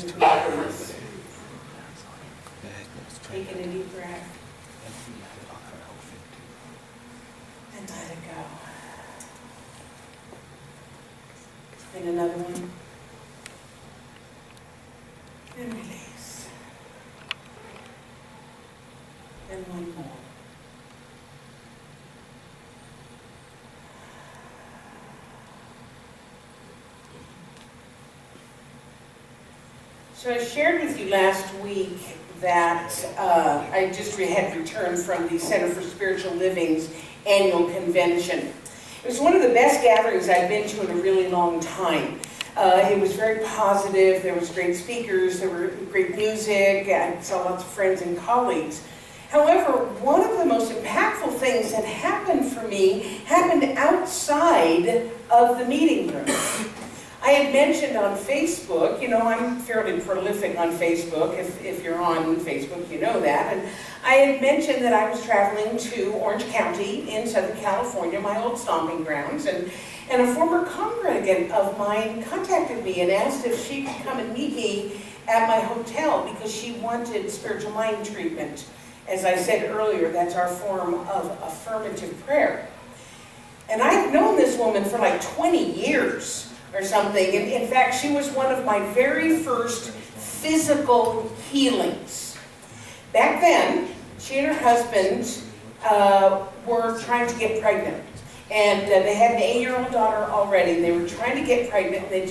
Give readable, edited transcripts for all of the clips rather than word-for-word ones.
please. Taking a deep breath. And let it go. And another one. And release. And one more. So I shared with you last week that I just had returned from the Center for Spiritual Living's annual convention. It was one of the best gatherings I've been to in a really long time. It was very positive, there was great speakers, there were great music, I saw lots of friends and colleagues. However, one of the most impactful things that happened for me happened outside of the meeting room. I had mentioned on Facebook, you know, I'm fairly prolific on Facebook. If you're on Facebook, you know that. And I had mentioned that I was traveling to Orange County in Southern California, my old stomping grounds. And a former congregant of mine contacted me and asked if she could come and meet me at my hotel because she wanted spiritual mind treatment. As I said earlier, that's our form of affirmative prayer. And I've known this woman for like 20 years. Or something. And in fact, she was one of my very first physical healings. Back then, she and her husband were trying to get pregnant. And they had an 8-year-old daughter already. They were trying to get pregnant. It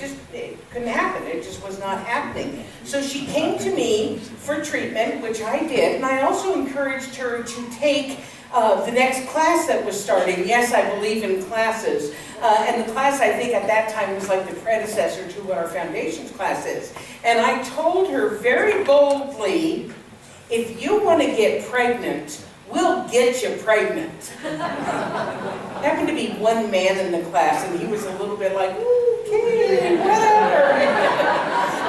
couldn't happen. It just was not happening. So she came to me for treatment, which I did. And I also encouraged her to take the next class that was starting. Yes, I believe in classes. And the class, I think, at that time was like the predecessor to what our foundations class is. And I told her very boldly, if you want to get pregnant, we'll get you pregnant. Happened to be one man in the class, and he was a little bit like, okay, whatever.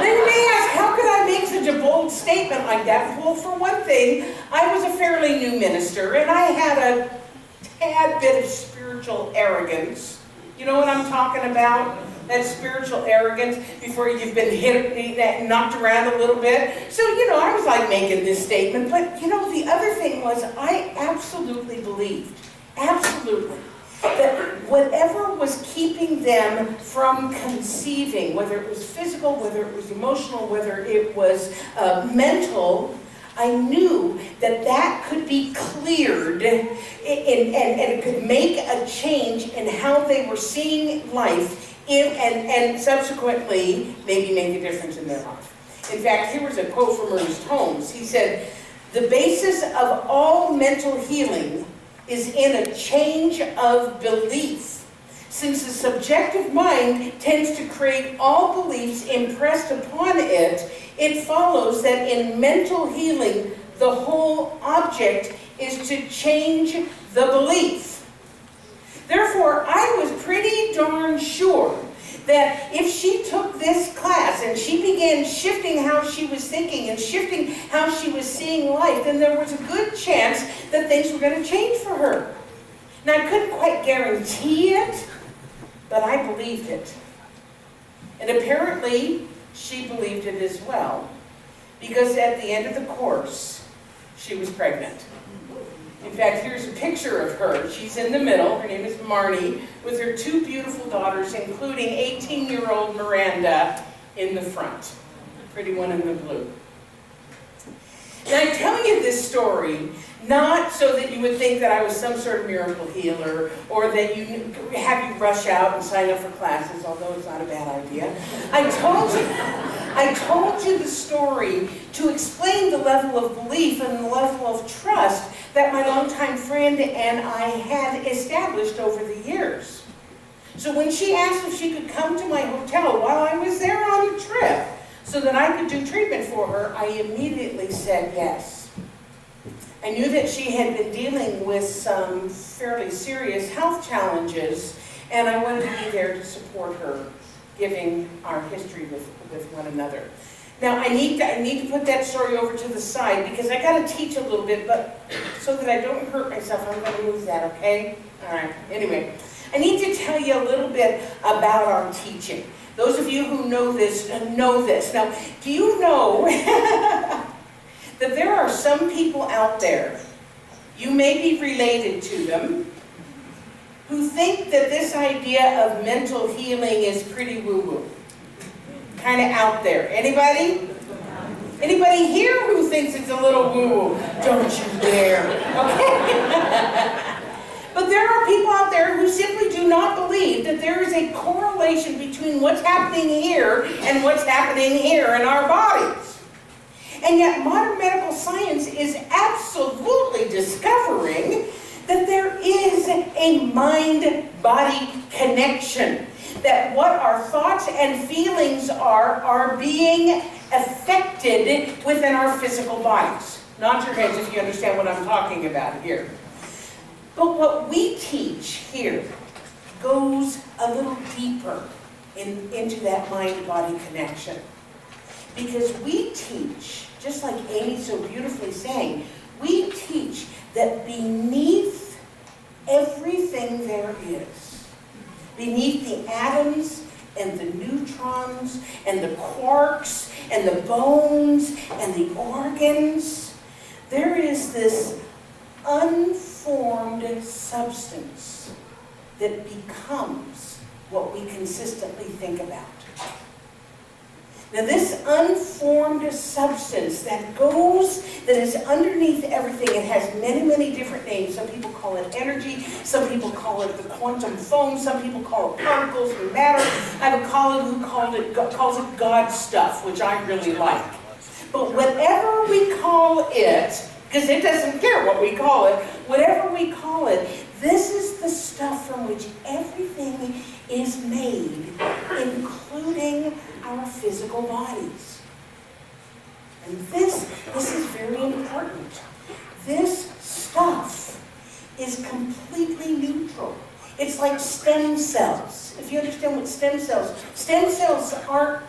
Then you may ask, how could I make such a bold statement like that? Well, for one thing, I was a fairly new minister, and I had a tad bit of spiritual arrogance. You know what I'm talking about? That spiritual arrogance before you've been hit, knocked around a little bit. So, you know, I was like making this statement. But, you know, the other thing was I absolutely believed, absolutely, that whatever was keeping them from conceiving, whether it was physical, whether it was emotional, whether it was mental, I knew that that could be cleared and it could make a change in how they were seeing life and subsequently maybe make a difference in their life. In fact, here was a quote from Ernest Holmes. He said, "The basis of all mental healing is in a change of belief. Since the subjective mind tends to create all beliefs impressed upon it, it follows that in mental healing, the whole object is to change the belief." Therefore, I was pretty darn sure that if she took this class and she began shifting how she was thinking and shifting how she was seeing life, then there was a good chance that things were going to change for her. Now, I couldn't quite guarantee it, but I believed it. And apparently, she believed it as well, because at the end of the course, she was pregnant. In fact, here's a picture of her. She's in the middle. Her name is Marnie, with her 2 beautiful daughters, including 18-year-old Miranda in the front. Pretty one in the blue. Now, I tell you this story not so that you would think that I was some sort of miracle healer or that you rush out and sign up for classes, although it's not a bad idea. I told you the story to explain the level of belief and the level of trust that my longtime friend and I had established over the years. So when she asked if she could come to my hotel while I was there on the trip so that I could do treatment for her, I immediately said yes. I knew that she had been dealing with some fairly serious health challenges, and I wanted to be there to support her, giving our history with one another. Now, I need to put that story over to the side because I got to teach a little bit, but so that I don't hurt myself, I'm going to move that, okay? All right. Anyway, I need to tell you a little bit about our teaching. Those of you who know this know this. Now, do you know that there are some people out there, you may be related to them, who think that this idea of mental healing is pretty woo-woo? Kind of out there. Anybody? Anybody here who thinks it's a little woo-woo? Don't you dare. Okay. But there are people out there who simply do not believe that there is a correlation between what's happening here and what's happening here in our bodies. And yet modern medical science is absolutely discovering that there is a mind-body connection. That what our thoughts and feelings are being affected within our physical bodies. Nod your heads if you understand what I'm talking about here. But what we teach here goes a little deeper into that mind-body connection. Because we teach, just like Amy's so beautifully saying, we teach that beneath everything there is, beneath the atoms and the neutrons and the quarks and the bones and the organs, there is this unformed substance that becomes what we consistently think about. Now this unformed substance that is underneath everything, it has many, many different names. Some people call it energy, some people call it the quantum foam, some people call it particles and matter. I have a colleague who calls it God stuff, which I really like. But whatever we call it, because it doesn't care what we call it, whatever we call it, this is the stuff from which everything is made, including our physical bodies. And this is very important. This stuff is completely neutral. It's like stem cells. If you understand what stem cells aren't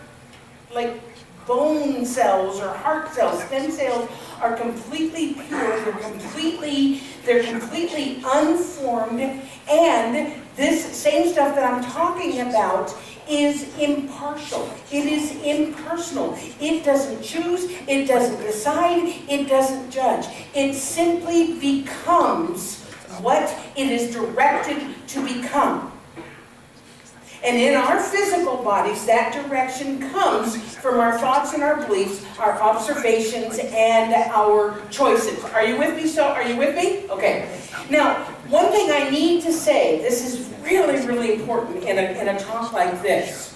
like bone cells or heart cells. Stem cells are completely pure, they're completely unformed, and this same stuff that I'm talking about is impartial. It is impersonal. It doesn't choose, it doesn't decide, it doesn't judge. It simply becomes what it is directed to become. And in our physical bodies, that direction comes from our thoughts and our beliefs, our observations, and our choices. Are you with me? Are you with me? Okay. Now, one thing I need to say, this is really, really important in a talk like this.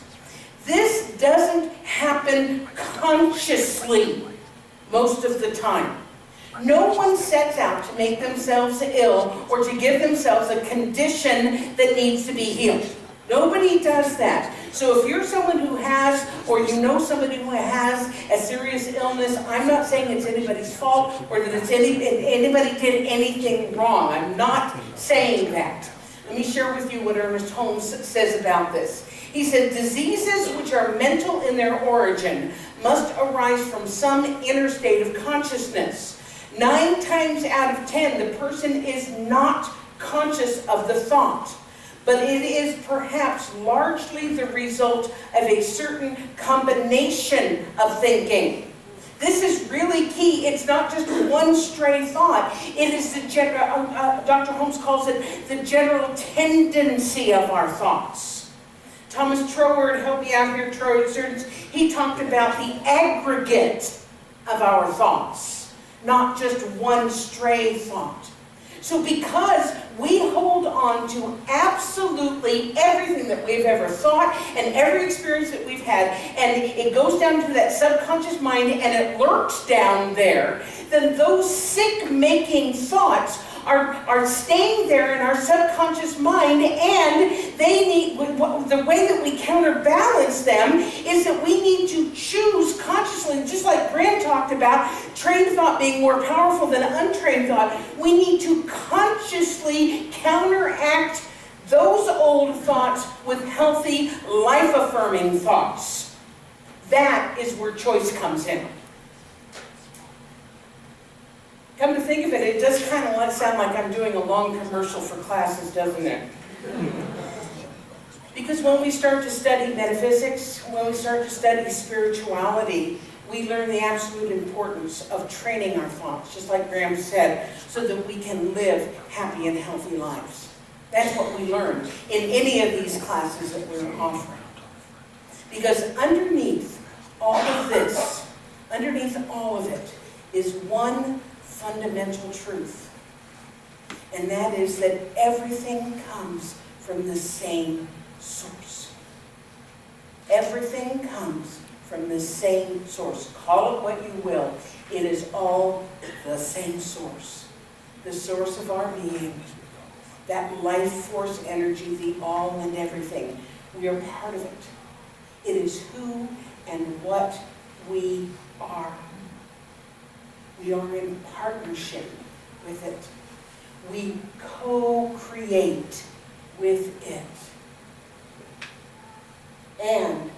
This doesn't happen consciously most of the time. No one sets out to make themselves ill or to give themselves a condition that needs to be healed. Nobody does that. So if you're someone who has, or you know somebody who has a serious illness, I'm not saying it's anybody's fault or that it's anybody did anything wrong. I'm not saying that. Let me share with you what Ernest Holmes says about this. He said, diseases which are mental in their origin must arise from some inner state of consciousness. 9 times out of 10, the person is not conscious of the thought, but it is perhaps largely the result of a certain combination of thinking. This is really key. It's not just one stray thought. It is the general, Dr. Holmes calls it the general tendency of our thoughts. Thomas Troward, help me out here, Troward, he talked about the aggregate of our thoughts, not just one stray thought. So because we hold on to absolutely everything that we've ever thought and every experience that we've had, and it goes down to that subconscious mind and it lurks down there, then those sick-making thoughts are staying there in our subconscious mind, and they need, the way that we counterbalance them is that we need to choose consciously, just like Grant talked about, trained thought being more powerful than untrained thought. We need to consciously counteract those old thoughts with healthy, life-affirming thoughts. That is where choice comes in. Come to think of it, it does kind of sound like I'm doing a long commercial for classes, doesn't it? Because when we start to study metaphysics, when we start to study spirituality, we learn the absolute importance of training our thoughts, just like Graham said, so that we can live happy and healthy lives. That's what we learn in any of these classes that we're offering. Because underneath all of this, underneath all of it, is one fundamental truth. And that is that everything comes from the same source. Everything comes from the same source. Call it what you will. It is all the same source. The source of our being. That life force energy, the all and everything. We are part of it. It is who and what we are. We are in partnership with it. We co-create with it. And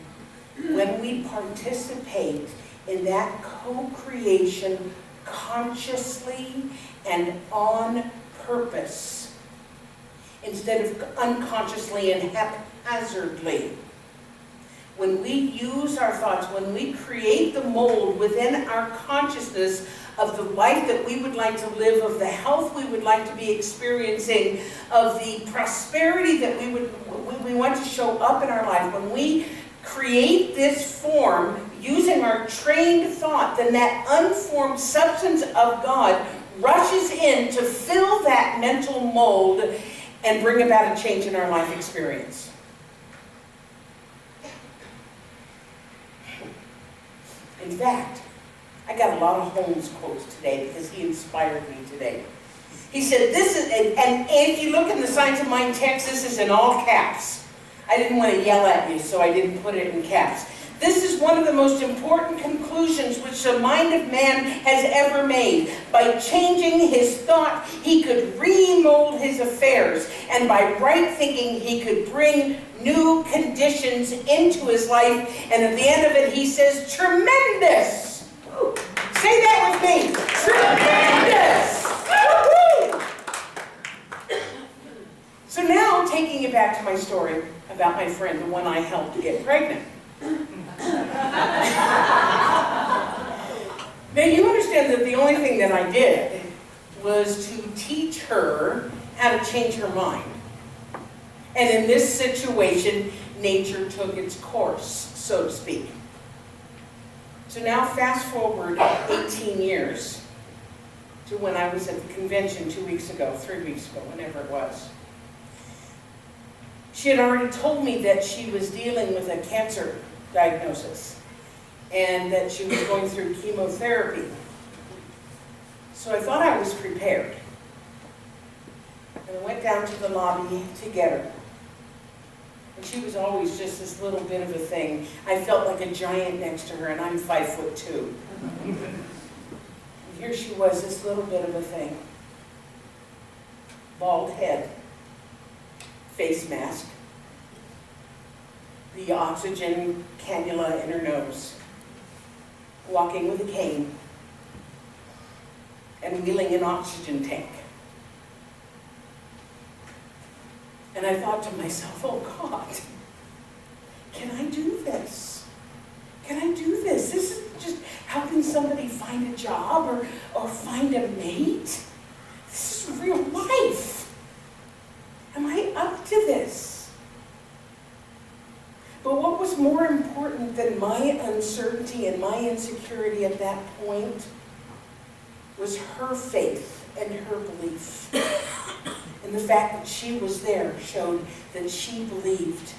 when we participate in that co-creation consciously and on purpose, instead of unconsciously and haphazardly, when we use our thoughts, when we create the mold within our consciousness of the life that we would like to live, of the health we would like to be experiencing, of the prosperity that we want to show up in our life, when we create this form using our trained thought, then that unformed substance of God rushes in to fill that mental mold and bring about a change in our life experience. In fact, I got a lot of Holmes quotes today because he inspired me today. He said, this is, and if you look in the Signs of Mind text, this is in all caps. I didn't want to yell at you, so I didn't put it in caps. This is one of the most important conclusions which the mind of man has ever made. By changing his thought, he could remold his affairs. And by right thinking, he could bring new conditions into his life. And at the end of it, he says, tremendous! Say that with me. Tremendous! So now, taking it back to my story about my friend, the one I helped to get pregnant. Now you understand that the only thing that I did was to teach her how to change her mind. And in this situation, nature took its course, so to speak. So now fast forward 18 years to when I was at the convention 2 weeks ago, 3 weeks ago, whenever it was. She had already told me that she was dealing with a cancer diagnosis and that she was going through chemotherapy. So I thought I was prepared. And I went down to the lobby to get her. And she was always just this little bit of a thing. I felt like a giant next to her, and I'm 5'2". And here she was, this little bit of a thing. Bald head, face mask, the oxygen cannula in her nose, walking with a cane, and wheeling an oxygen tank. And I thought to myself, oh God, can I do this? Can I do this? This is just helping somebody find a job or find a mate. This is real life. Am I up to this? But what was more important than my uncertainty and my insecurity at that point was her faith and her belief. And the fact that she was there showed that she believed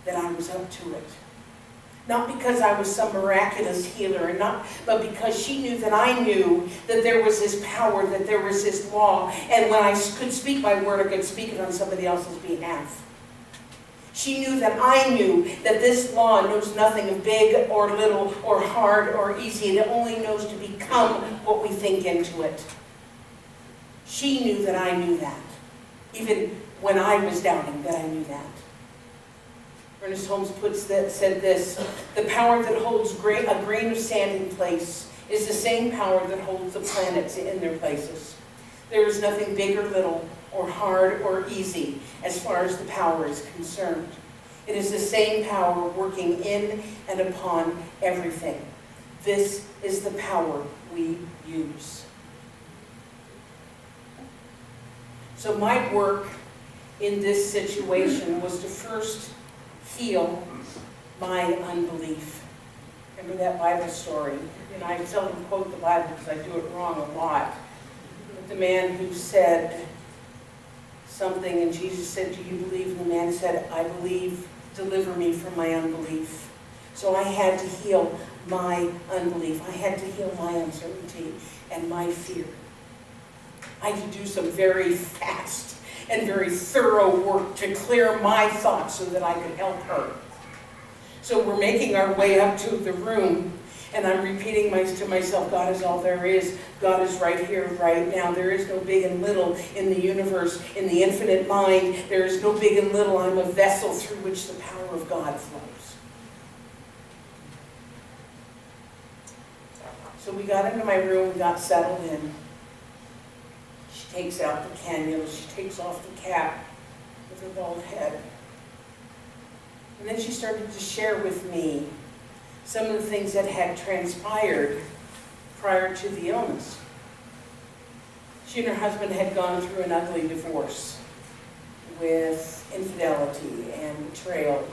that I was up to it. Not because I was some miraculous healer, but because she knew that I knew that there was this power, that there was this law, and when I could speak my word, I could speak it on somebody else's behalf. She knew that I knew that this law knows nothing of big or little or hard or easy. It only knows to become what we think into it. She knew that I knew that, even when I was doubting that I knew that. Ernest Holmes said this, the power that holds a grain of sand in place is the same power that holds the planets in their places. There is nothing big or little, or hard or easy, as far as the power is concerned. It is the same power working in and upon everything. This is the power we use. So my work in this situation was to first heal my unbelief. Remember that Bible story? And I seldom quote the Bible because I do it wrong a lot. But the man who said something, and Jesus said, "Do you believe?" And the man said, "I believe. Deliver me from my unbelief." So I had to heal my unbelief. I had to heal my uncertainty and my fear. I had to do some very fast and very thorough work to clear my thoughts so that I could help her. So we're making our way up to the room, and I'm repeating to myself, God is all there is. God is right here, right now. There is no big and little in the universe, in the infinite mind. There is no big and little. I'm a vessel through which the power of God flows. So we got into my room, we got settled in. She takes out the cannula, she takes off the cap with her bald head. And then she started to share with me some of the things that had transpired prior to the illness. She and her husband had gone through an ugly divorce with infidelity and betrayal.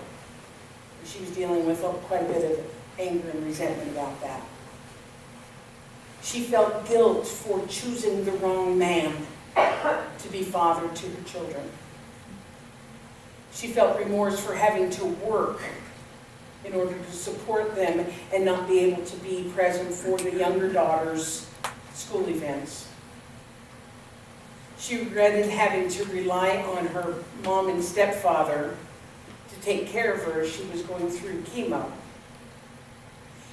She was dealing with quite a bit of anger and resentment about that. She felt guilt for choosing the wrong man to be father to her children. She felt remorse for having to work in order to support them and not be able to be present for the younger daughter's school events. She regretted having to rely on her mom and stepfather to take care of her as she was going through chemo.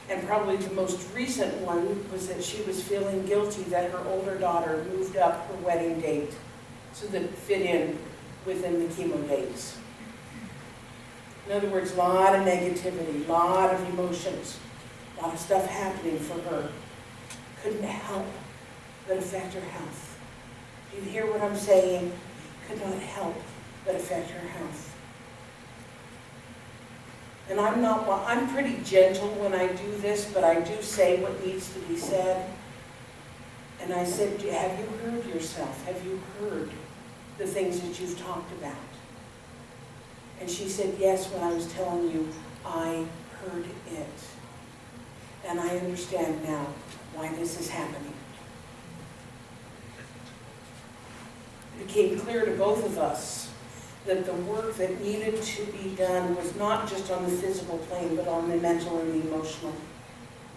And probably the most recent one was that she was feeling guilty that her older daughter moved up her wedding date so that it fit in within the chemo dates. In other words, a lot of negativity, a lot of emotions, a lot of stuff happening for her. Couldn't help but affect her health. Do you hear what I'm saying? Could not help but affect her health. And I'm pretty gentle when I do this, but I do say what needs to be said. And I said, have you heard yourself? Have you heard the things that you've talked about? And she said, yes, when I was telling you, I heard it. And I understand now why this is happening. It became clear to both of us that the work that needed to be done was not just on the physical plane, but on the mental and the emotional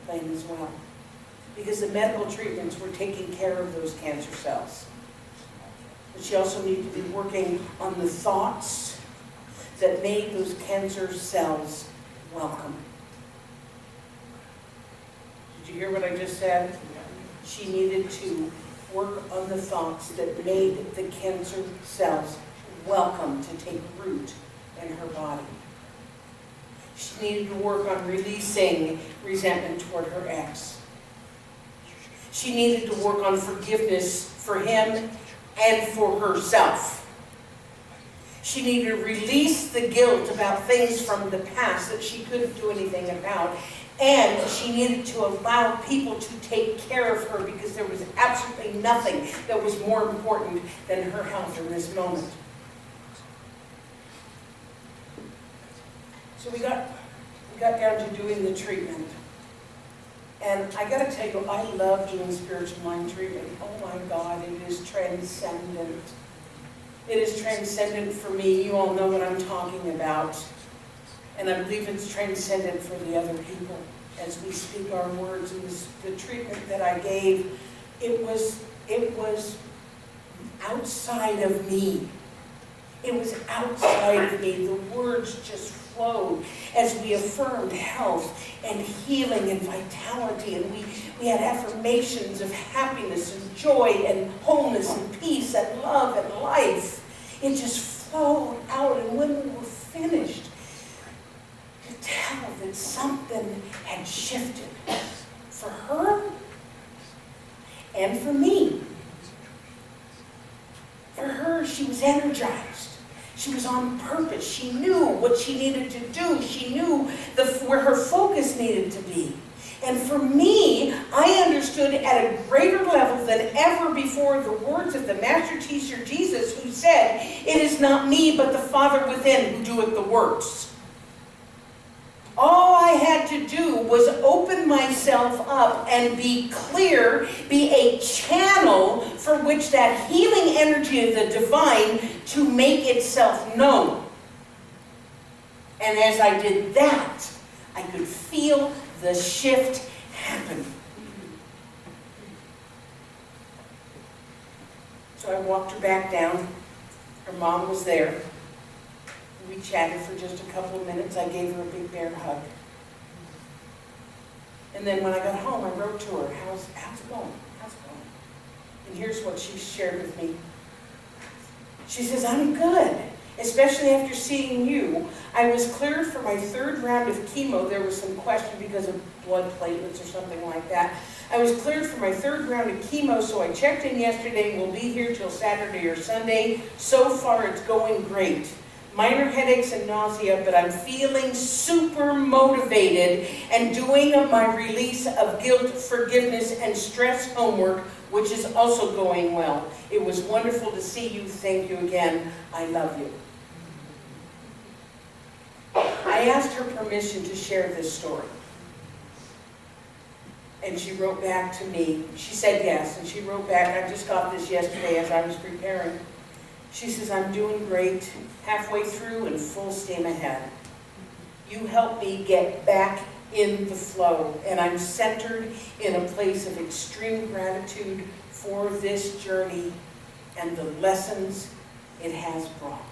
plane as well. Because the medical treatments were taking care of those cancer cells. But she also needed to be working on the thoughts that made those cancer cells welcome. Did you hear what I just said? She needed to work on the thoughts that made the cancer cells welcome to take root in her body. She needed to work on releasing resentment toward her ex. She needed to work on forgiveness for him and for herself. She needed to release the guilt about things from the past that she couldn't do anything about. And she needed to allow people to take care of her because there was absolutely nothing that was more important than her health in this moment. So we got down to doing the treatment. And I got to tell you, I love doing spiritual mind treatment. Oh my God, it is transcendent. It is transcendent for me. You all know what I'm talking about. And I believe it's transcendent for the other people as we speak our words. And the treatment that I gave, it was outside of me. It was outside of me. The words just flowed as we affirmed health and healing and vitality. And we had affirmations of happiness and joy and wholeness and peace and love and life. It just flowed out. And when we were finished, to tell that something had shifted for her and for me. she was energized. She was on purpose. She knew what she needed to do. She knew where her focus needed to be. And for me, I understood at a greater level than ever before the words of the Master Teacher Jesus, who said, "It is not me, but the Father within who doeth the works." All I had to do was open myself up and be clear, be a channel for which that healing energy of the divine to make itself known. And as I did that, I could feel the shift happen. So I walked her back down. Her mom was there. We chatted for just a couple of minutes. I gave her a big bear hug. And then when I got home, I wrote to her, how's it going? How's it going? And here's what she shared with me. She says, "I'm good, especially after seeing you. I was cleared for my 3rd round of chemo. There was some question because of blood platelets or something like that. I was cleared for my 3rd round of chemo, so I checked in yesterday and will be here till Saturday or Sunday. So far, it's going great. Minor headaches and nausea, but I'm feeling super motivated and doing my release of guilt, forgiveness, and stress homework, which is also going well. It was wonderful to see you. Thank you again. I love you." I asked her permission to share this story. And she wrote back to me. She said yes, and she wrote back, "I just got this yesterday as I was preparing." She says, "I'm doing great, halfway through and full steam ahead. You helped me get back in the flow, and I'm centered in a place of extreme gratitude for this journey and the lessons it has brought."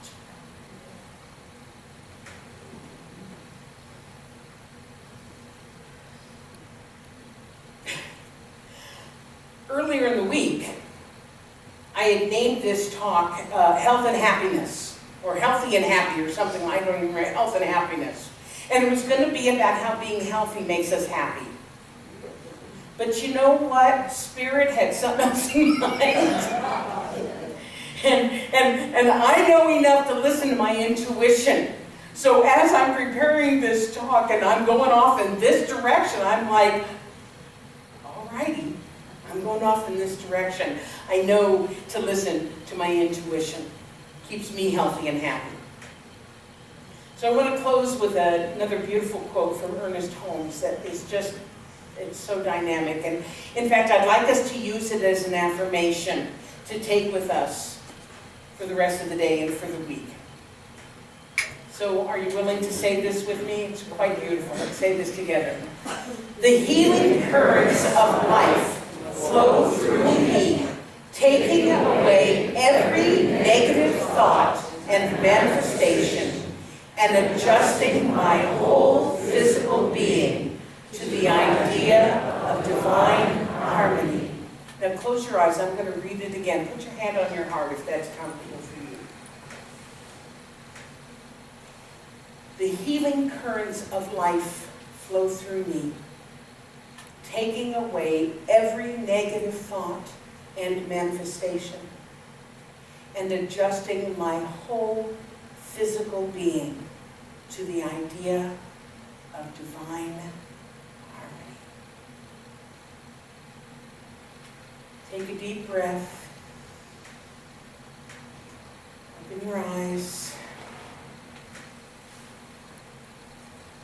Earlier in the week, I had named this talk Health and Happiness, or Healthy and Happy, or something, I don't even remember, Health and Happiness. And it was going to be about how being healthy makes us happy. But you know what? Spirit had something else in mind. and I know enough to listen to my intuition. So as I'm preparing this talk and I'm going off in this direction, I'm like, all righty. I'm going off in this direction. I know to listen to my intuition. Keeps me healthy and happy. So I want to close with another beautiful quote from Ernest Holmes that is just, it's so dynamic. And in fact, I'd like us to use it as an affirmation to take with us for the rest of the day and for the week. So are you willing to say this with me? It's quite beautiful. Let's say this together. The healing currents of life flow through me, taking away every negative thought and manifestation, and adjusting my whole physical being to the idea of divine harmony. Now close your eyes. I'm going to read it again. Put your hand on your heart if that's comfortable for you. The healing currents of life flow through me, taking away every negative thought and manifestation, and adjusting my whole physical being to the idea of divine harmony. Take a deep breath. Open your eyes.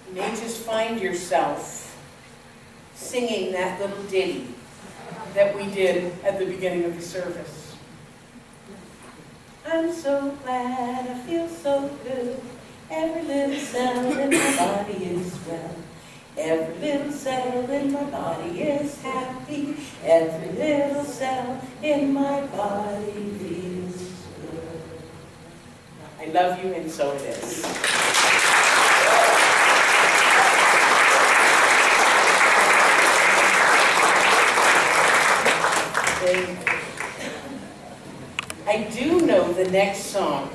You may just find yourself singing that little ditty that we did at the beginning of the service. I'm so glad, I feel so good. Every little cell in my body is well. Every little cell in my body is happy. Every little cell in my body feels good. I love you, and so it is. I do know the next song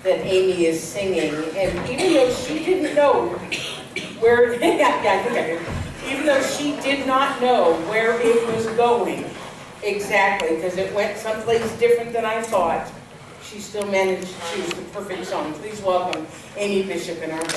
that Amy is singing, and even though she didn't know where, I think I do, even though she did not know where it was going exactly, because it went someplace different than I thought, she still managed to choose the perfect song. Please welcome Amy Bishop in our band.